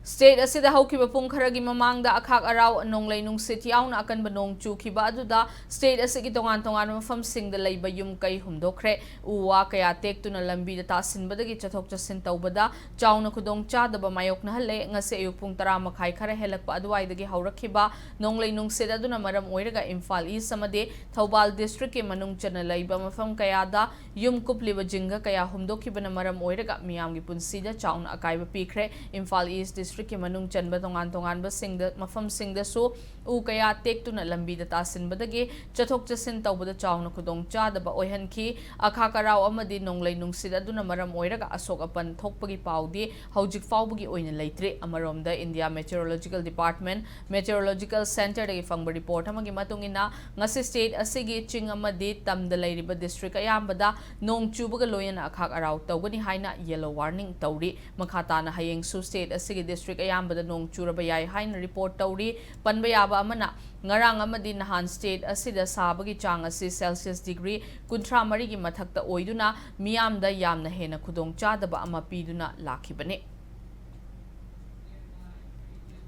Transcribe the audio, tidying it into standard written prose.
State asida haukiba pung kharagi mamangda akhak arau nonglei nungsit yauna akanba nong chukiba aduda state asigi tongan mafamsingda leiba yum kai humdokre uwa kaya tektuna lambi da tasinbadagi chathok chasin tawbada chauna khudong chadaba mayokna halle ngase ayuk pung 10 makhai khara helakpa aduwaidagi haurakhiba nonglei nungsit aduna maram oiraga Imphal East amade Thobal district ke manung chana leiba mafam kayada yum kupliba jinga kaya humdokhibana maram oiraga miyamgi punsida chauna akaiba pikre Imphal East district के मनुंग चनबा तोंगान सिंगदा मफम सिंगदासु उ कया टेक्तुना लंबीदा तासिनबदगे चथोक चसिन तौबदा चाउना खुदोंग चादबा ओइहनखी अखा कराव अमदि नोंगलै नुंगसिद अदुना मरम ओइरगा अशोक अपन थोकपगी पाउदी हौजिक फाउबगी ओइना लैत्रे अमरोमदा India meteorological department meteorological centre दगी फंगबा रिपोर्ट अमगी मतुंगिना ngasi state asigi ching amadi tamda leiriba district ayambada nong chubaga loyana akhak araw tawgani haina yellow warning tawri makhata na hayeng su state asigi district ayambada nong churaba yai haina report tawri panba yaba amana ngarang amadi nahan state asida sabagi chang asi celsius degree 13 gi mathakta oiduna miyamda yamna hena khudong chadaba ama piduna lakhibane